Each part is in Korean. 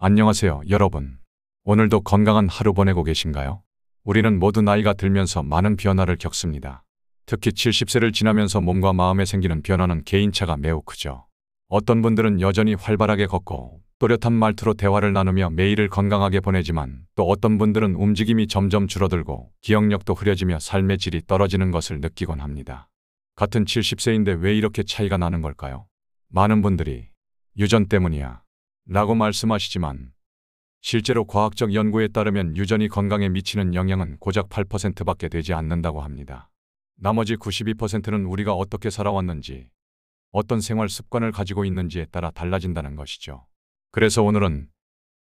안녕하세요, 여러분. 오늘도 건강한 하루 보내고 계신가요? 우리는 모두 나이가 들면서 많은 변화를 겪습니다. 특히 70세를 지나면서 몸과 마음에 생기는 변화는 개인차가 매우 크죠. 어떤 분들은 여전히 활발하게 걷고 또렷한 말투로 대화를 나누며 매일을 건강하게 보내지만, 또 어떤 분들은 움직임이 점점 줄어들고 기억력도 흐려지며 삶의 질이 떨어지는 것을 느끼곤 합니다. 같은 70세인데 왜 이렇게 차이가 나는 걸까요? 많은 분들이 유전 때문이야 라고 말씀하시지만, 실제로 과학적 연구에 따르면 유전이 건강에 미치는 영향은 고작 8%밖에 되지 않는다고 합니다. 나머지 92%는 우리가 어떻게 살아왔는지, 어떤 생활 습관을 가지고 있는지에 따라 달라진다는 것이죠. 그래서 오늘은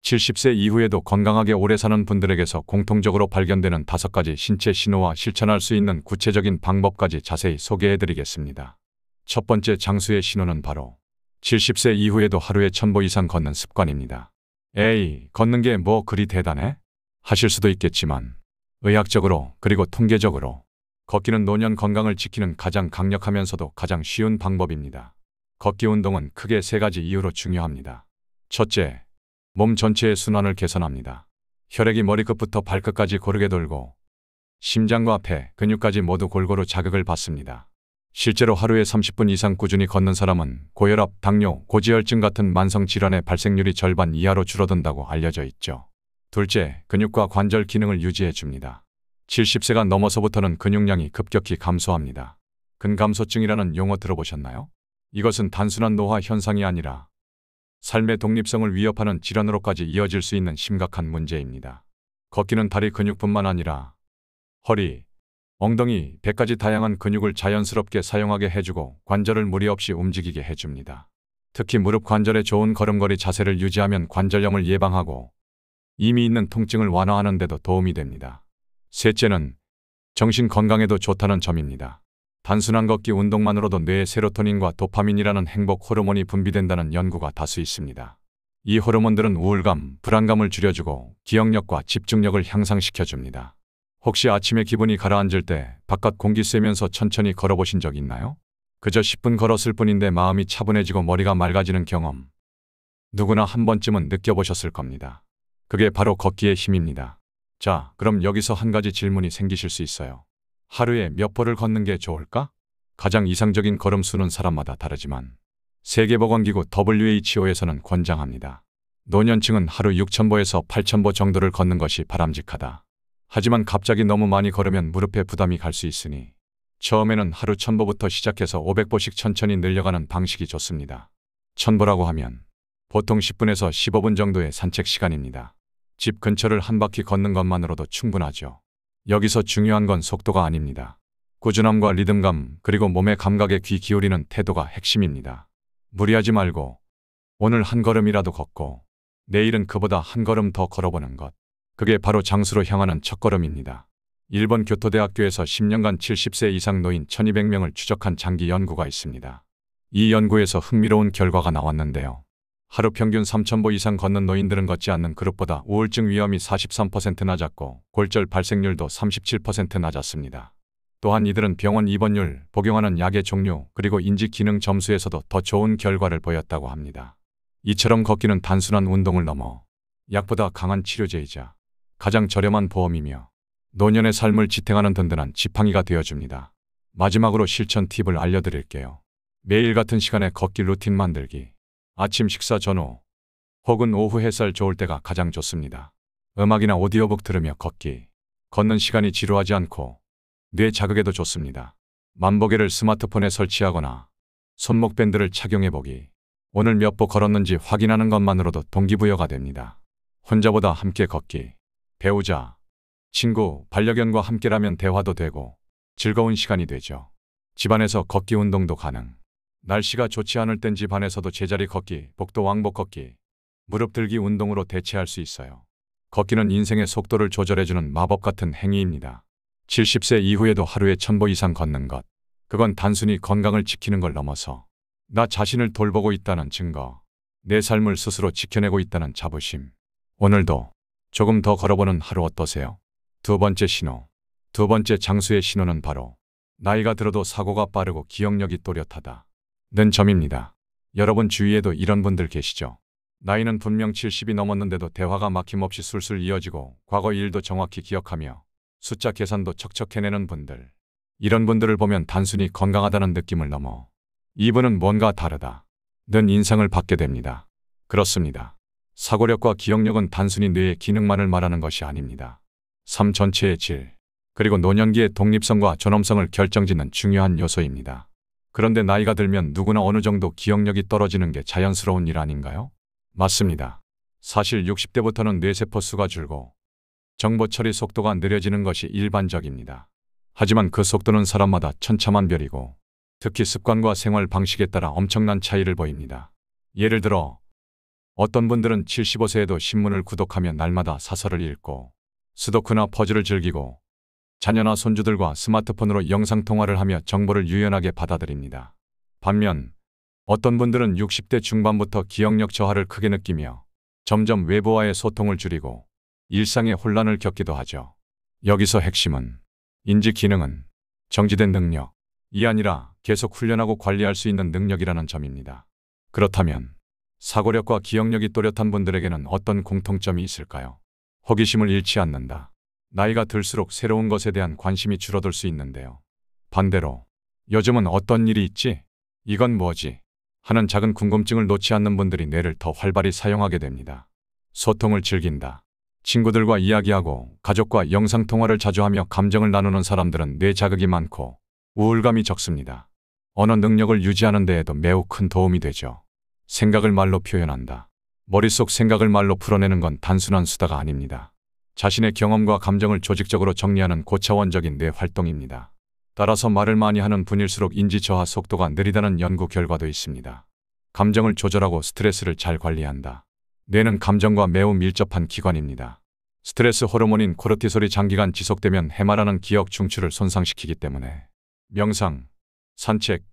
70세 이후에도 건강하게 오래 사는 분들에게서 공통적으로 발견되는 5가지 신체 신호와 실천할 수 있는 구체적인 방법까지 자세히 소개해 드리겠습니다. 첫 번째 장수의 신호는 바로 70세 이후에도 하루에 1000보 이상 걷는 습관입니다. 에이, 걷는 게 뭐 그리 대단해? 하실 수도 있겠지만, 의학적으로 그리고 통계적으로 걷기는 노년 건강을 지키는 가장 강력하면서도 가장 쉬운 방법입니다. 걷기 운동은 크게 3가지 이유로 중요합니다. 첫째, 몸 전체의 순환을 개선합니다. 혈액이 머리끝부터 발끝까지 고르게 돌고 심장과 폐, 근육까지 모두 골고루 자극을 받습니다. 실제로 하루에 30분 이상 꾸준히 걷는 사람은 고혈압, 당뇨, 고지혈증 같은 만성 질환의 발생률이 절반 이하로 줄어든다고 알려져 있죠. 둘째, 근육과 관절 기능을 유지해 줍니다. 70세가 넘어서부터는 근육량이 급격히 감소합니다. 근감소증이라는 용어 들어보셨나요? 이것은 단순한 노화 현상이 아니라 삶의 독립성을 위협하는 질환으로까지 이어질 수 있는 심각한 문제입니다. 걷기는 다리 근육뿐만 아니라 허리, 엉덩이, 배까지 다양한 근육을 자연스럽게 사용하게 해주고 관절을 무리 없이 움직이게 해줍니다. 특히 무릎 관절에 좋은 걸음걸이 자세를 유지하면 관절염을 예방하고 이미 있는 통증을 완화하는 데도 도움이 됩니다. 셋째는 정신 건강에도 좋다는 점입니다. 단순한 걷기 운동만으로도 뇌에 세로토닌과 도파민이라는 행복 호르몬이 분비된다는 연구가 다수 있습니다. 이 호르몬들은 우울감, 불안감을 줄여주고 기억력과 집중력을 향상시켜줍니다. 혹시 아침에 기분이 가라앉을 때 바깥 공기 쐬면서 천천히 걸어보신 적 있나요? 그저 10분 걸었을 뿐인데 마음이 차분해지고 머리가 맑아지는 경험, 누구나 한 번쯤은 느껴보셨을 겁니다. 그게 바로 걷기의 힘입니다. 자, 그럼 여기서 한 가지 질문이 생기실 수 있어요. 하루에 몇 보를 걷는 게 좋을까? 가장 이상적인 걸음 수는 사람마다 다르지만 세계보건기구 WHO에서는 권장합니다. 노년층은 하루 6000보에서 8000보 정도를 걷는 것이 바람직하다. 하지만 갑자기 너무 많이 걸으면 무릎에 부담이 갈 수 있으니 처음에는 하루 1000보부터 시작해서 500보씩 천천히 늘려가는 방식이 좋습니다. 1000보라고 하면 보통 10분에서 15분 정도의 산책 시간입니다. 집 근처를 한 바퀴 걷는 것만으로도 충분하죠. 여기서 중요한 건 속도가 아닙니다. 꾸준함과 리듬감, 그리고 몸의 감각에 귀 기울이는 태도가 핵심입니다. 무리하지 말고 오늘 한 걸음이라도 걷고 내일은 그보다 한 걸음 더 걸어보는 것. 그게 바로 장수로 향하는 첫걸음입니다. 일본 교토대학교에서 10년간 70세 이상 노인 1200명을 추적한 장기 연구가 있습니다. 이 연구에서 흥미로운 결과가 나왔는데요. 하루 평균 3000보 이상 걷는 노인들은 걷지 않는 그룹보다 우울증 위험이 43% 낮았고 골절 발생률도 37% 낮았습니다. 또한 이들은 병원 입원율, 복용하는 약의 종류, 그리고 인지 기능 점수에서도 더 좋은 결과를 보였다고 합니다. 이처럼 걷기는 단순한 운동을 넘어 약보다 강한 치료제이자 가장 저렴한 보험이며 노년의 삶을 지탱하는 든든한 지팡이가 되어줍니다. 마지막으로 실천 팁을 알려드릴게요. 매일 같은 시간에 걷기 루틴 만들기. 아침 식사 전후 혹은 오후 햇살 좋을 때가 가장 좋습니다. 음악이나 오디오북 들으며 걷기. 걷는 시간이 지루하지 않고 뇌 자극에도 좋습니다. 만보계를 스마트폰에 설치하거나 손목 밴드를 착용해보기. 오늘 몇 보 걸었는지 확인하는 것만으로도 동기부여가 됩니다. 혼자보다 함께 걷기. 배우자, 친구, 반려견과 함께라면 대화도 되고 즐거운 시간이 되죠. 집안에서 걷기 운동도 가능. 날씨가 좋지 않을 땐 집 안에서도 제자리 걷기, 복도 왕복 걷기, 무릎 들기 운동으로 대체할 수 있어요. 걷기는 인생의 속도를 조절해주는 마법 같은 행위입니다. 70세 이후에도 하루에 1000보 이상 걷는 것. 그건 단순히 건강을 지키는 걸 넘어서 나 자신을 돌보고 있다는 증거, 내 삶을 스스로 지켜내고 있다는 자부심. 오늘도 조금 더 걸어보는 하루 어떠세요? 두 번째 신호. 두 번째 장수의 신호는 바로 나이가 들어도 사고가 빠르고 기억력이 또렷하다 는 점입니다. 여러분 주위에도 이런 분들 계시죠? 나이는 분명 70이 넘었는데도 대화가 막힘없이 술술 이어지고 과거 일도 정확히 기억하며 숫자 계산도 척척 해내는 분들. 이런 분들을 보면 단순히 건강하다는 느낌을 넘어 이분은 뭔가 다르다 는 인상을 받게 됩니다. 그렇습니다. 사고력과 기억력은 단순히 뇌의 기능만을 말하는 것이 아닙니다. 삶 전체의 질, 그리고 노년기의 독립성과 존엄성을 결정짓는 중요한 요소입니다. 그런데 나이가 들면 누구나 어느 정도 기억력이 떨어지는 게 자연스러운 일 아닌가요? 맞습니다. 사실 60대부터는 뇌세포 수가 줄고 정보 처리 속도가 느려지는 것이 일반적입니다. 하지만 그 속도는 사람마다 천차만별이고 특히 습관과 생활 방식에 따라 엄청난 차이를 보입니다. 예를 들어 어떤 분들은 75세에도 신문을 구독하며 날마다 사설을 읽고 스도크나 퍼즐을 즐기고 자녀나 손주들과 스마트폰으로 영상통화를 하며 정보를 유연하게 받아들입니다. 반면 어떤 분들은 60대 중반부터 기억력 저하를 크게 느끼며 점점 외부와의 소통을 줄이고 일상의 혼란을 겪기도 하죠. 여기서 핵심은 인지 기능은 정지된 능력이 아니라 계속 훈련하고 관리할 수 있는 능력이라는 점입니다. 그렇다면 사고력과 기억력이 또렷한 분들에게는 어떤 공통점이 있을까요? 호기심을 잃지 않는다. 나이가 들수록 새로운 것에 대한 관심이 줄어들 수 있는데요. 반대로 요즘은 어떤 일이 있지? 이건 뭐지? 하는 작은 궁금증을 놓지 않는 분들이 뇌를 더 활발히 사용하게 됩니다. 소통을 즐긴다. 친구들과 이야기하고 가족과 영상통화를 자주 하며 감정을 나누는 사람들은 뇌 자극이 많고 우울감이 적습니다. 언어 능력을 유지하는 데에도 매우 큰 도움이 되죠. 생각을 말로 표현한다. 머릿속 생각을 말로 풀어내는 건 단순한 수다가 아닙니다. 자신의 경험과 감정을 조직적으로 정리하는 고차원적인 뇌 활동입니다. 따라서 말을 많이 하는 분일수록 인지 저하 속도가 느리다는 연구 결과도 있습니다. 감정을 조절하고 스트레스를 잘 관리한다. 뇌는 감정과 매우 밀접한 기관입니다. 스트레스 호르몬인 코르티솔이 장기간 지속되면 해마라는 기억 중추를 손상시키기 때문에 명상, 산책,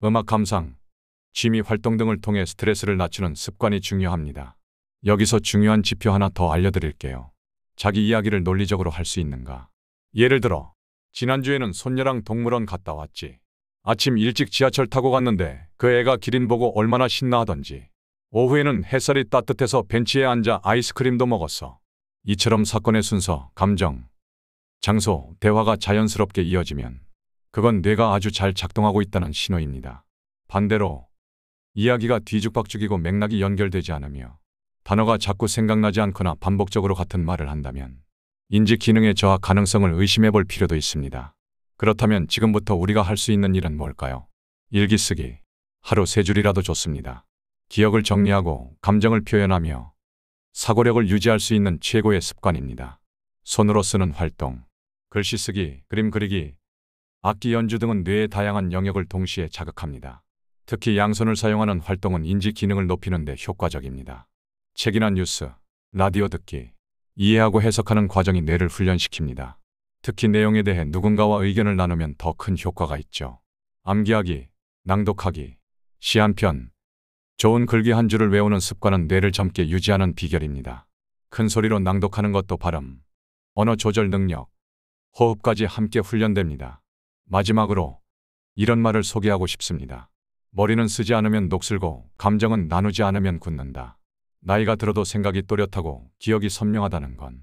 음악 감상, 취미 활동 등을 통해 스트레스를 낮추는 습관이 중요합니다. 여기서 중요한 지표 하나 더 알려드릴게요. 자기 이야기를 논리적으로 할 수 있는가? 예를 들어 지난주에는 손녀랑 동물원 갔다 왔지. 아침 일찍 지하철 타고 갔는데 그 애가 기린 보고 얼마나 신나하던지. 오후에는 햇살이 따뜻해서 벤치에 앉아 아이스크림도 먹었어. 이처럼 사건의 순서, 감정, 장소, 대화가 자연스럽게 이어지면 그건 뇌가 아주 잘 작동하고 있다는 신호입니다. 반대로 이야기가 뒤죽박죽이고 맥락이 연결되지 않으며 단어가 자꾸 생각나지 않거나 반복적으로 같은 말을 한다면 인지 기능의 저하 가능성을 의심해 볼 필요도 있습니다. 그렇다면 지금부터 우리가 할 수 있는 일은 뭘까요? 일기 쓰기. 하루 3줄이라도 좋습니다. 기억을 정리하고 감정을 표현하며 사고력을 유지할 수 있는 최고의 습관입니다. 손으로 쓰는 활동, 글씨 쓰기, 그림 그리기, 악기 연주 등은 뇌의 다양한 영역을 동시에 자극합니다. 특히 양손을 사용하는 활동은 인지 기능을 높이는 데 효과적입니다. 책이나 뉴스, 라디오 듣기, 이해하고 해석하는 과정이 뇌를 훈련시킵니다. 특히 내용에 대해 누군가와 의견을 나누면 더 큰 효과가 있죠. 암기하기, 낭독하기, 시 한 편, 좋은 글귀 한 줄을 외우는 습관은 뇌를 젊게 유지하는 비결입니다. 큰 소리로 낭독하는 것도 발음, 언어 조절 능력, 호흡까지 함께 훈련됩니다. 마지막으로 이런 말을 소개하고 싶습니다. 머리는 쓰지 않으면 녹슬고 감정은 나누지 않으면 굳는다. 나이가 들어도 생각이 또렷하고 기억이 선명하다는 건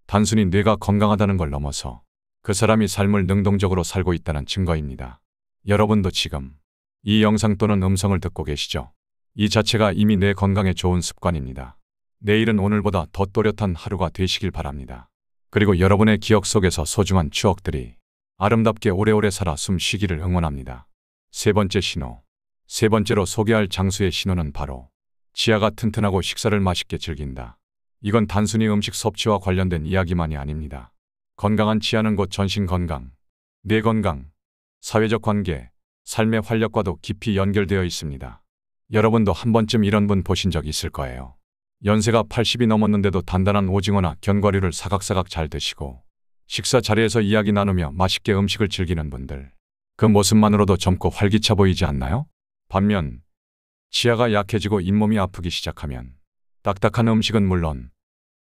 단순히 뇌가 건강하다는 걸 넘어서 그 사람이 삶을 능동적으로 살고 있다는 증거입니다. 여러분도 지금 이 영상 또는 음성을 듣고 계시죠? 이 자체가 이미 뇌 건강에 좋은 습관입니다. 내일은 오늘보다 더 또렷한 하루가 되시길 바랍니다. 그리고 여러분의 기억 속에서 소중한 추억들이 아름답게 오래오래 살아 숨 쉬기를 응원합니다. 세 번째 신호. 세 번째로 소개할 장수의 신호는 바로 치아가 튼튼하고 식사를 맛있게 즐긴다. 이건 단순히 음식 섭취와 관련된 이야기만이 아닙니다. 건강한 치아는 곧 전신 건강, 뇌 건강, 사회적 관계, 삶의 활력과도 깊이 연결되어 있습니다. 여러분도 한 번쯤 이런 분 보신 적 있을 거예요. 연세가 80이 넘었는데도 단단한 오징어나 견과류를 사각사각 잘 드시고 식사 자리에서 이야기 나누며 맛있게 음식을 즐기는 분들. 그 모습만으로도 젊고 활기차 보이지 않나요? 반면 치아가 약해지고 잇몸이 아프기 시작하면 딱딱한 음식은 물론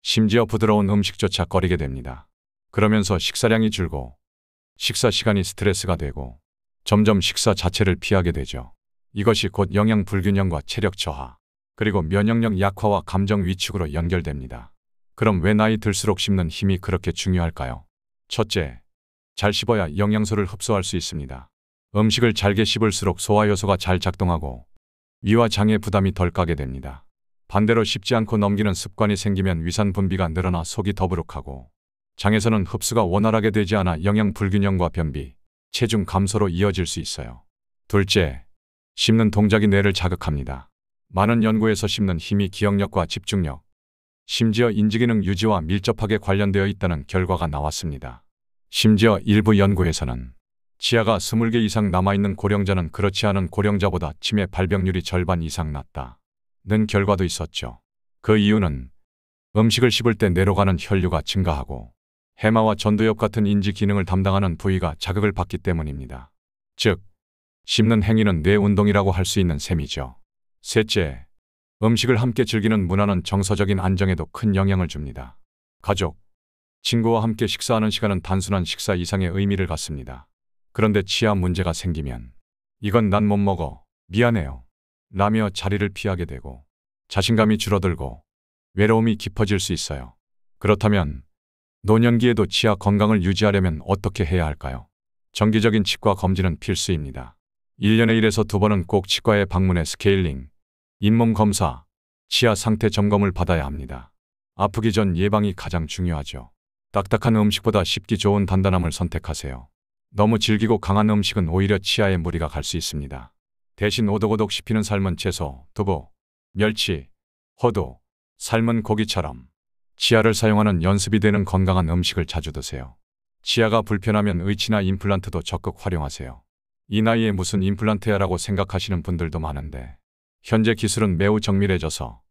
심지어 부드러운 음식조차 꺼리게 됩니다. 그러면서 식사량이 줄고 식사 시간이 스트레스가 되고 점점 식사 자체를 피하게 되죠. 이것이 곧 영양 불균형과 체력 저하, 그리고 면역력 약화와 감정 위축으로 연결됩니다. 그럼 왜 나이 들수록 씹는 힘이 그렇게 중요할까요? 첫째, 잘 씹어야 영양소를 흡수할 수 있습니다. 음식을 잘게 씹을수록 소화효소가 잘 작동하고 위와 장의 부담이 덜 가게 됩니다. 반대로 씹지 않고 넘기는 습관이 생기면 위산 분비가 늘어나 속이 더부룩하고 장에서는 흡수가 원활하게 되지 않아 영양 불균형과 변비, 체중 감소로 이어질 수 있어요. 둘째, 씹는 동작이 뇌를 자극합니다. 많은 연구에서 씹는 힘이 기억력과 집중력, 심지어 인지기능 유지와 밀접하게 관련되어 있다는 결과가 나왔습니다. 심지어 일부 연구에서는 치아가 20개 이상 남아있는 고령자는 그렇지 않은 고령자보다 치매 발병률이 절반 이상 낮다는 결과도 있었죠. 그 이유는 음식을 씹을 때 뇌로 가는 혈류가 증가하고 해마와 전두엽 같은 인지 기능을 담당하는 부위가 자극을 받기 때문입니다. 즉, 씹는 행위는 뇌 운동이라고 할 수 있는 셈이죠. 셋째, 음식을 함께 즐기는 문화는 정서적인 안정에도 큰 영향을 줍니다. 가족, 친구와 함께 식사하는 시간은 단순한 식사 이상의 의미를 갖습니다. 그런데 치아 문제가 생기면 이건 난 못 먹어, 미안해요 라며 자리를 피하게 되고 자신감이 줄어들고 외로움이 깊어질 수 있어요. 그렇다면 노년기에도 치아 건강을 유지하려면 어떻게 해야 할까요? 정기적인 치과 검진은 필수입니다. 1년에 1에서 2번은 꼭 치과에 방문해 스케일링, 잇몸 검사, 치아 상태 점검을 받아야 합니다. 아프기 전 예방이 가장 중요하죠. 딱딱한 음식보다 씹기 좋은 단단함을 선택하세요. 너무 질기고 강한 음식은 오히려 치아에 무리가 갈 수 있습니다. 대신 오독오독 씹히는 삶은 채소, 두부, 멸치, 호두, 삶은 고기처럼 치아를 사용하는 연습이 되는 건강한 음식을 자주 드세요. 치아가 불편하면 의치나 임플란트도 적극 활용하세요. 이 나이에 무슨 임플란트야라고 생각하시는 분들도 많은데 현재 기술은 매우 정밀해져서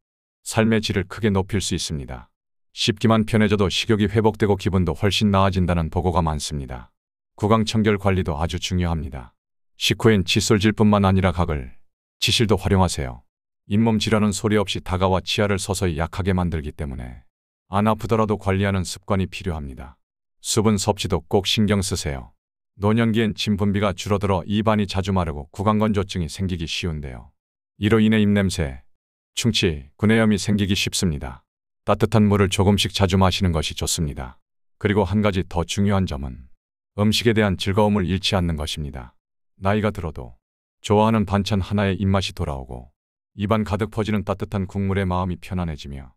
삶의 질을 크게 높일 수 있습니다. 씹기만 편해져도 식욕이 회복되고 기분도 훨씬 나아진다는 보고가 많습니다. 구강청결 관리도 아주 중요합니다. 식후엔 칫솔질뿐만 아니라 가글, 치실도 활용하세요. 잇몸 질환은 소리 없이 다가와 치아를 서서히 약하게 만들기 때문에 안 아프더라도 관리하는 습관이 필요합니다. 수분 섭취도 꼭 신경 쓰세요. 노년기엔 침 분비가 줄어들어 입안이 자주 마르고 구강건조증이 생기기 쉬운데요. 이로 인해 입냄새, 충치, 구내염이 생기기 쉽습니다. 따뜻한 물을 조금씩 자주 마시는 것이 좋습니다. 그리고 한 가지 더 중요한 점은 음식에 대한 즐거움을 잃지 않는 것입니다. 나이가 들어도 좋아하는 반찬 하나에 입맛이 돌아오고 입안 가득 퍼지는 따뜻한 국물에 마음이 편안해지며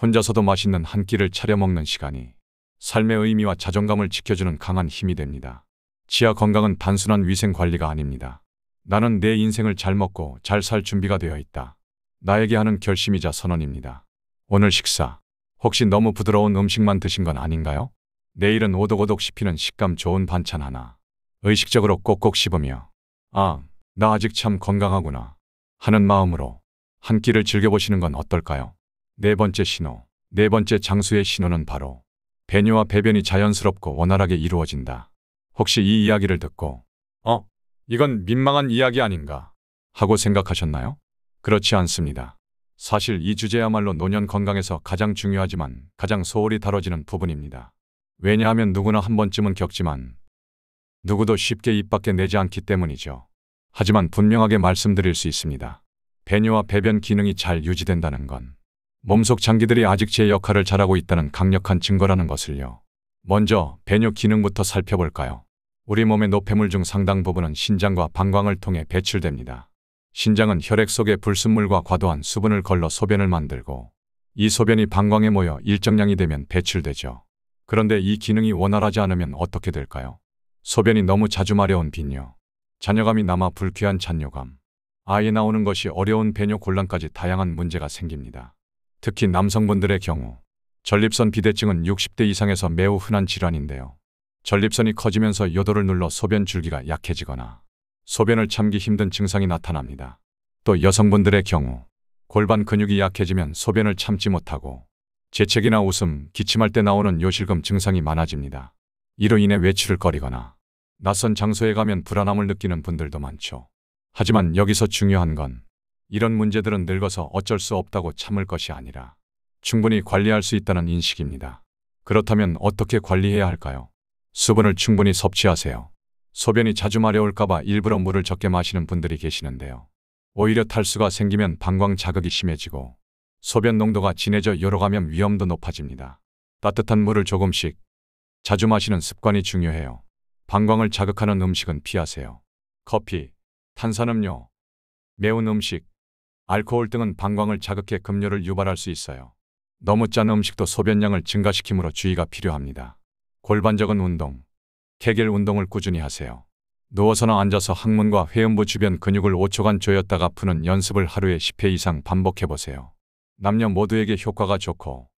혼자서도 맛있는 한 끼를 차려 먹는 시간이 삶의 의미와 자존감을 지켜주는 강한 힘이 됩니다. 치아 건강은 단순한 위생 관리가 아닙니다. 나는 내 인생을 잘 먹고 잘 살 준비가 되어 있다. 나에게 하는 결심이자 선언입니다. 오늘 식사, 혹시 너무 부드러운 음식만 드신 건 아닌가요? 내일은 오독오독 씹히는 식감 좋은 반찬 하나 의식적으로 꼭꼭 씹으며 아, 나 아직 참 건강하구나 하는 마음으로 한 끼를 즐겨보시는 건 어떨까요? 네 번째 신호, 네 번째 장수의 신호는 바로 배뇨와 배변이 자연스럽고 원활하게 이루어진다. 혹시 이 이야기를 듣고 이건 민망한 이야기 아닌가 하고 생각하셨나요? 그렇지 않습니다. 사실 이 주제야말로 노년 건강에서 가장 중요하지만 가장 소홀히 다뤄지는 부분입니다. 왜냐하면 누구나 한 번쯤은 겪지만 누구도 쉽게 입 밖에 내지 않기 때문이죠. 하지만 분명하게 말씀드릴 수 있습니다. 배뇨와 배변 기능이 잘 유지된다는 건 몸속 장기들이 아직 제 역할을 잘하고 있다는 강력한 증거라는 것을요. 먼저 배뇨 기능부터 살펴볼까요? 우리 몸의 노폐물 중 상당 부분은 신장과 방광을 통해 배출됩니다. 신장은 혈액 속의 불순물과 과도한 수분을 걸러 소변을 만들고 이 소변이 방광에 모여 일정량이 되면 배출되죠. 그런데 이 기능이 원활하지 않으면 어떻게 될까요? 소변이 너무 자주 마려운 빈뇨, 잔여감이 남아 불쾌한 잔뇨감, 아예 나오는 것이 어려운 배뇨 곤란까지 다양한 문제가 생깁니다. 특히 남성분들의 경우 전립선 비대증은 60대 이상에서 매우 흔한 질환인데요. 전립선이 커지면서 요도를 눌러 소변 줄기가 약해지거나 소변을 참기 힘든 증상이 나타납니다. 또 여성분들의 경우 골반 근육이 약해지면 소변을 참지 못하고 재채기나 웃음, 기침할 때 나오는 요실금 증상이 많아집니다. 이로 인해 외출을 꺼리거나 낯선 장소에 가면 불안함을 느끼는 분들도 많죠. 하지만 여기서 중요한 건 이런 문제들은 늙어서 어쩔 수 없다고 참을 것이 아니라 충분히 관리할 수 있다는 인식입니다. 그렇다면 어떻게 관리해야 할까요? 수분을 충분히 섭취하세요. 소변이 자주 마려울까봐 일부러 물을 적게 마시는 분들이 계시는데요. 오히려 탈수가 생기면 방광 자극이 심해지고 소변 농도가 진해져 여러 감염 위험도 높아집니다. 따뜻한 물을 조금씩 자주 마시는 습관이 중요해요. 방광을 자극하는 음식은 피하세요. 커피, 탄산음료, 매운 음식, 알코올 등은 방광을 자극해 급료를 유발할 수 있어요. 너무 짠 음식도 소변량을 증가시키므로 주의가 필요합니다. 골반적인 운동, 케겔 운동을 꾸준히 하세요. 누워서나 앉아서 항문과 회음부 주변 근육을 5초간 조였다가 푸는 연습을 하루에 10회 이상 반복해보세요. 남녀 모두에게 효과가 좋고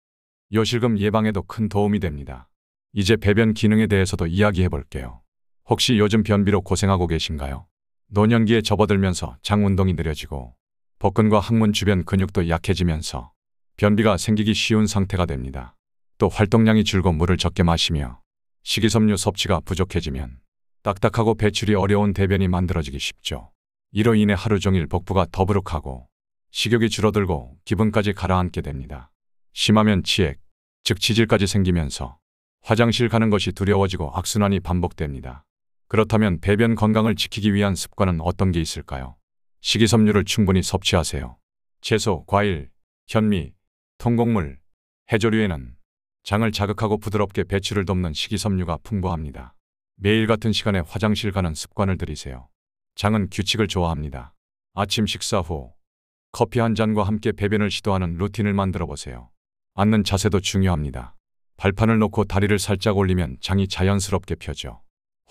요실금 예방에도 큰 도움이 됩니다. 이제 배변 기능에 대해서도 이야기해 볼게요. 혹시 요즘 변비로 고생하고 계신가요? 노년기에 접어들면서 장 운동이 느려지고 복근과 항문 주변 근육도 약해지면서 변비가 생기기 쉬운 상태가 됩니다. 또 활동량이 줄고 물을 적게 마시며 식이섬유 섭취가 부족해지면 딱딱하고 배출이 어려운 대변이 만들어지기 쉽죠. 이로 인해 하루 종일 복부가 더부룩하고 식욕이 줄어들고 기분까지 가라앉게 됩니다. 심하면 치액, 즉 치질까지 생기면서 화장실 가는 것이 두려워지고 악순환이 반복됩니다. 그렇다면 배변 건강을 지키기 위한 습관은 어떤 게 있을까요? 식이섬유를 충분히 섭취하세요. 채소, 과일, 현미, 통곡물, 해조류에는 장을 자극하고 부드럽게 배출을 돕는 식이섬유가 풍부합니다. 매일 같은 시간에 화장실 가는 습관을 들이세요. 장은 규칙을 좋아합니다. 아침 식사 후 커피 한 잔과 함께 배변을 시도하는 루틴을 만들어 보세요. 앉는 자세도 중요합니다. 발판을 놓고 다리를 살짝 올리면 장이 자연스럽게 펴져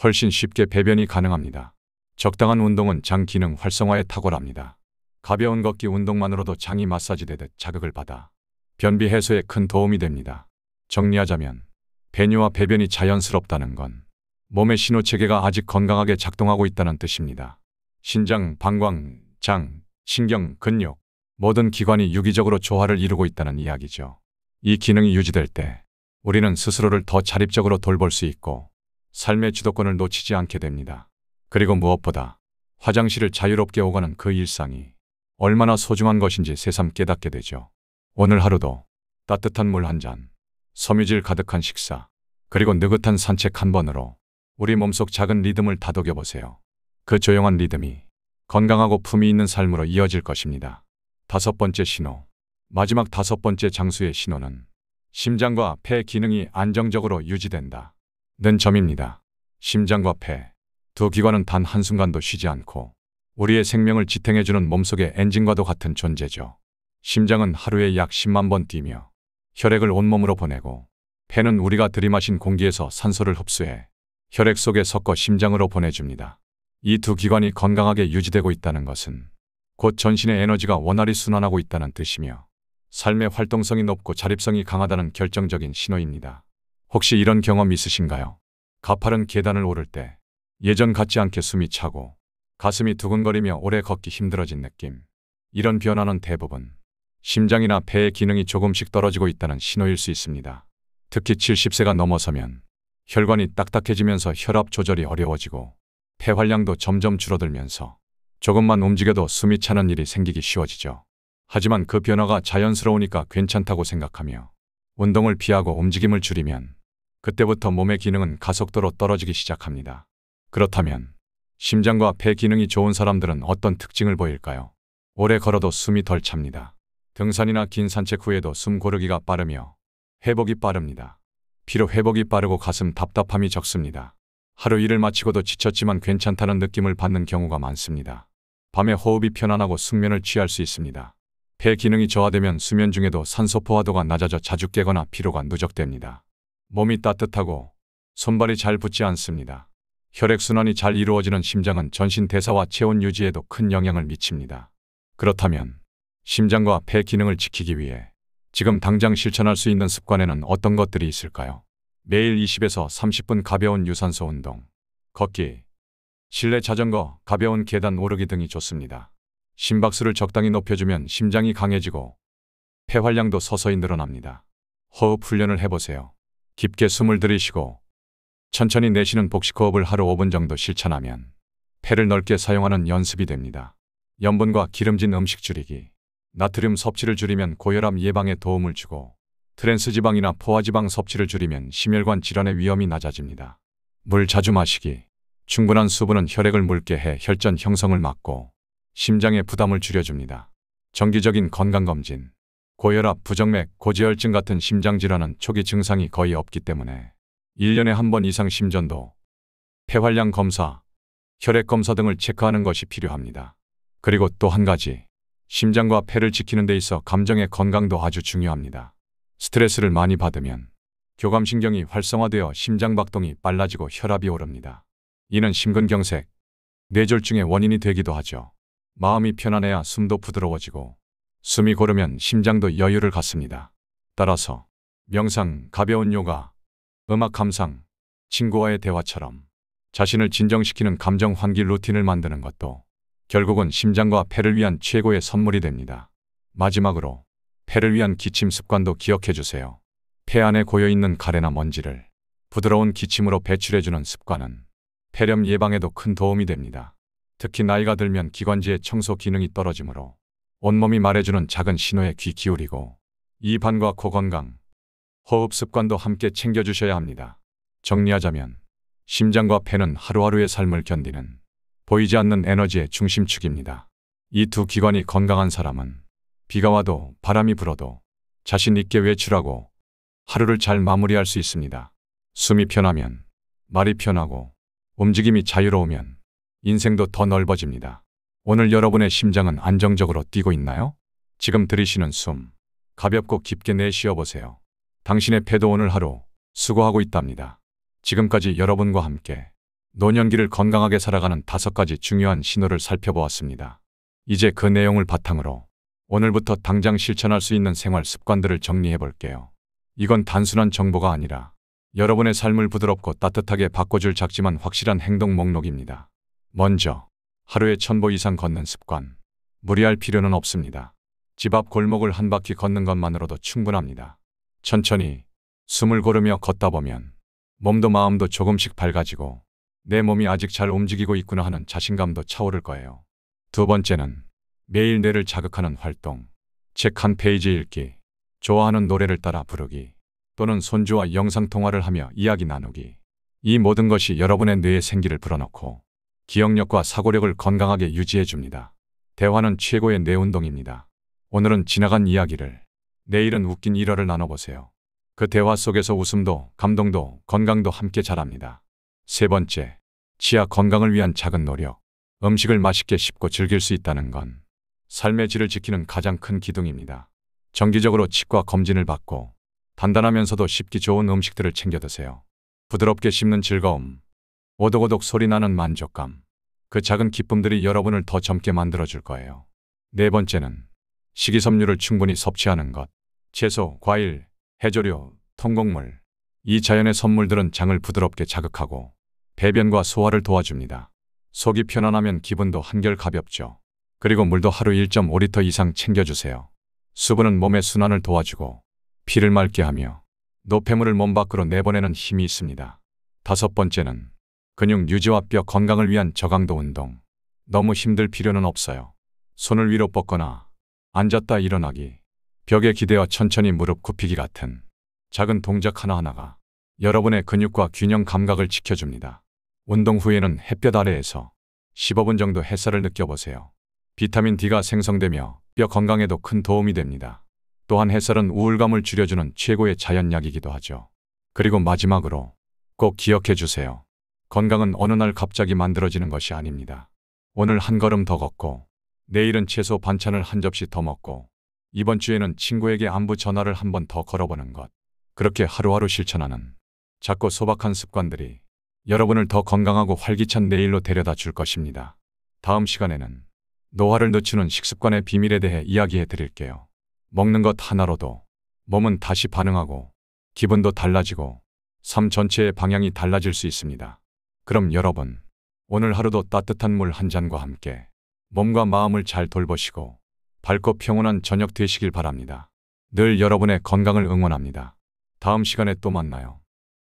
훨씬 쉽게 배변이 가능합니다. 적당한 운동은 장 기능 활성화에 탁월합니다. 가벼운 걷기 운동만으로도 장이 마사지되듯 자극을 받아 변비 해소에 큰 도움이 됩니다. 정리하자면 배뇨와 배변이 자연스럽다는 건 몸의 신호체계가 아직 건강하게 작동하고 있다는 뜻입니다. 신장, 방광, 장, 신경, 근육 모든 기관이 유기적으로 조화를 이루고 있다는 이야기죠. 이 기능이 유지될 때 우리는 스스로를 더 자립적으로 돌볼 수 있고 삶의 주도권을 놓치지 않게 됩니다. 그리고 무엇보다 화장실을 자유롭게 오가는 그 일상이 얼마나 소중한 것인지 새삼 깨닫게 되죠. 오늘 하루도 따뜻한 물 한 잔, 섬유질 가득한 식사, 그리고 느긋한 산책 한 번으로 우리 몸속 작은 리듬을 다독여 보세요. 그 조용한 리듬이 건강하고 품위 있는 삶으로 이어질 것입니다. 5번째 신호, 마지막 5번째 장수의 신호는 심장과 폐 기능이 안정적으로 유지된다 는 점입니다. 심장과 폐, 두 기관은 단 한순간도 쉬지 않고 우리의 생명을 지탱해주는 몸속의 엔진과도 같은 존재죠. 심장은 하루에 약 10만 번 뛰며 혈액을 온몸으로 보내고 폐는 우리가 들이마신 공기에서 산소를 흡수해 혈액 속에 섞어 심장으로 보내줍니다. 이 두 기관이 건강하게 유지되고 있다는 것은 곧 전신의 에너지가 원활히 순환하고 있다는 뜻이며 삶의 활동성이 높고 자립성이 강하다는 결정적인 신호입니다. 혹시 이런 경험 있으신가요? 가파른 계단을 오를 때 예전 같지 않게 숨이 차고 가슴이 두근거리며 오래 걷기 힘들어진 느낌. 이런 변화는 대부분 심장이나 폐의 기능이 조금씩 떨어지고 있다는 신호일 수 있습니다. 특히 70세가 넘어서면 혈관이 딱딱해지면서 혈압 조절이 어려워지고 폐활량도 점점 줄어들면서 조금만 움직여도 숨이 차는 일이 생기기 쉬워지죠. 하지만 그 변화가 자연스러우니까 괜찮다고 생각하며 운동을 피하고 움직임을 줄이면 그때부터 몸의 기능은 가속도로 떨어지기 시작합니다. 그렇다면 심장과 폐 기능이 좋은 사람들은 어떤 특징을 보일까요? 오래 걸어도 숨이 덜 찹니다. 등산이나 긴 산책 후에도 숨 고르기가 빠르며 회복이 빠릅니다. 피로 회복이 빠르고 가슴 답답함이 적습니다. 하루 일을 마치고도 지쳤지만 괜찮다는 느낌을 받는 경우가 많습니다. 밤에 호흡이 편안하고 숙면을 취할 수 있습니다. 폐 기능이 저하되면 수면 중에도 산소 포화도가 낮아져 자주 깨거나 피로가 누적됩니다. 몸이 따뜻하고 손발이 잘 붙지 않습니다. 혈액순환이 잘 이루어지는 심장은 전신 대사와 체온 유지에도 큰 영향을 미칩니다. 그렇다면 심장과 폐 기능을 지키기 위해 지금 당장 실천할 수 있는 습관에는 어떤 것들이 있을까요? 매일 20에서 30분 가벼운 유산소 운동, 걷기, 실내 자전거, 가벼운 계단 오르기 등이 좋습니다. 심박수를 적당히 높여주면 심장이 강해지고 폐활량도 서서히 늘어납니다. 호흡 훈련을 해보세요. 깊게 숨을 들이쉬고 천천히 내쉬는 복식호흡을 하루 5분 정도 실천하면 폐를 넓게 사용하는 연습이 됩니다. 염분과 기름진 음식 줄이기, 나트륨 섭취를 줄이면 고혈압 예방에 도움을 주고 트랜스지방이나 포화지방 섭취를 줄이면 심혈관 질환의 위험이 낮아집니다. 물 자주 마시기, 충분한 수분은 혈액을 묽게 해 혈전 형성을 막고 심장의 부담을 줄여줍니다. 정기적인 건강검진, 고혈압, 부정맥, 고지혈증 같은 심장질환은 초기 증상이 거의 없기 때문에 1년에 한 번 이상 심전도, 폐활량 검사, 혈액 검사 등을 체크하는 것이 필요합니다. 그리고 또 한 가지, 심장과 폐를 지키는 데 있어 감정의 건강도 아주 중요합니다. 스트레스를 많이 받으면 교감신경이 활성화되어 심장박동이 빨라지고 혈압이 오릅니다. 이는 심근경색, 뇌졸중의 원인이 되기도 하죠. 마음이 편안해야 숨도 부드러워지고 숨이 고르면 심장도 여유를 갖습니다. 따라서 명상, 가벼운 요가, 음악 감상, 친구와의 대화처럼 자신을 진정시키는 감정 환기 루틴을 만드는 것도 결국은 심장과 폐를 위한 최고의 선물이 됩니다. 마지막으로 폐를 위한 기침 습관도 기억해 주세요. 폐 안에 고여있는 가래나 먼지를 부드러운 기침으로 배출해주는 습관은 폐렴 예방에도 큰 도움이 됩니다. 특히 나이가 들면 기관지의 청소 기능이 떨어지므로 온몸이 말해주는 작은 신호에 귀 기울이고 입 안과 코 건강, 호흡 습관도 함께 챙겨주셔야 합니다. 정리하자면 심장과 폐는 하루하루의 삶을 견디는 보이지 않는 에너지의 중심축입니다. 이 두 기관이 건강한 사람은 비가 와도 바람이 불어도 자신 있게 외출하고 하루를 잘 마무리할 수 있습니다. 숨이 편하면 말이 편하고 움직임이 자유로우면 인생도 더 넓어집니다. 오늘 여러분의 심장은 안정적으로 뛰고 있나요? 지금 들이쉬는 숨, 가볍고 깊게 내쉬어 보세요. 당신의 폐도 오늘 하루 수고하고 있답니다. 지금까지 여러분과 함께 노년기를 건강하게 살아가는 5가지 중요한 신호를 살펴보았습니다. 이제 그 내용을 바탕으로 오늘부터 당장 실천할 수 있는 생활 습관들을 정리해 볼게요. 이건 단순한 정보가 아니라 여러분의 삶을 부드럽고 따뜻하게 바꿔줄 작지만 확실한 행동 목록입니다. 먼저 하루에 1000보 이상 걷는 습관. 무리할 필요는 없습니다. 집 앞 골목을 한 바퀴 걷는 것만으로도 충분합니다. 천천히 숨을 고르며 걷다 보면 몸도 마음도 조금씩 밝아지고 내 몸이 아직 잘 움직이고 있구나 하는 자신감도 차오를 거예요. 두 번째는 매일 뇌를 자극하는 활동. 책 한 페이지 읽기, 좋아하는 노래를 따라 부르기, 또는 손주와 영상통화를 하며 이야기 나누기. 이 모든 것이 여러분의 뇌에 생기를 불어넣고 기억력과 사고력을 건강하게 유지해 줍니다. 대화는 최고의 뇌 운동입니다. 오늘은 지나간 이야기를, 내일은 웃긴 일화를 나눠보세요. 그 대화 속에서 웃음도, 감동도, 건강도 함께 자랍니다. 세 번째, 치아 건강을 위한 작은 노력. 음식을 맛있게 씹고 즐길 수 있다는 건 삶의 질을 지키는 가장 큰 기둥입니다. 정기적으로 치과 검진을 받고 단단하면서도 씹기 좋은 음식들을 챙겨 드세요. 부드럽게 씹는 즐거움, 오독오독 소리 나는 만족감, 그 작은 기쁨들이 여러분을 더 젊게 만들어줄 거예요. 네 번째는 식이섬유를 충분히 섭취하는 것. 채소, 과일, 해조류, 통곡물. 이 자연의 선물들은 장을 부드럽게 자극하고 배변과 소화를 도와줍니다. 속이 편안하면 기분도 한결 가볍죠. 그리고 물도 하루 1.5리터 이상 챙겨주세요. 수분은 몸의 순환을 도와주고 피를 맑게 하며 노폐물을 몸 밖으로 내보내는 힘이 있습니다. 다섯 번째는 근육 유지와 뼈 건강을 위한 저강도 운동. 너무 힘들 필요는 없어요. 손을 위로 뻗거나 앉았다 일어나기, 벽에 기대어 천천히 무릎 굽히기 같은 작은 동작 하나하나가 여러분의 근육과 균형 감각을 지켜줍니다. 운동 후에는 햇볕 아래에서 15분 정도 햇살을 느껴보세요. 비타민 D가 생성되며 뼈 건강에도 큰 도움이 됩니다. 또한 햇살은 우울감을 줄여주는 최고의 자연약이기도 하죠. 그리고 마지막으로 꼭 기억해 주세요. 건강은 어느 날 갑자기 만들어지는 것이 아닙니다. 오늘 한 걸음 더 걷고, 내일은 채소 반찬을 한 접시 더 먹고, 이번 주에는 친구에게 안부 전화를 한 번 더 걸어보는 것. 그렇게 하루하루 실천하는 작고 소박한 습관들이 여러분을 더 건강하고 활기찬 내일로 데려다 줄 것입니다. 다음 시간에는 노화를 늦추는 식습관의 비밀에 대해 이야기해 드릴게요. 먹는 것 하나로도 몸은 다시 반응하고 기분도 달라지고 삶 전체의 방향이 달라질 수 있습니다. 그럼 여러분, 오늘 하루도 따뜻한 물 한 잔과 함께 몸과 마음을 잘 돌보시고 밝고 평온한 저녁 되시길 바랍니다. 늘 여러분의 건강을 응원합니다. 다음 시간에 또 만나요.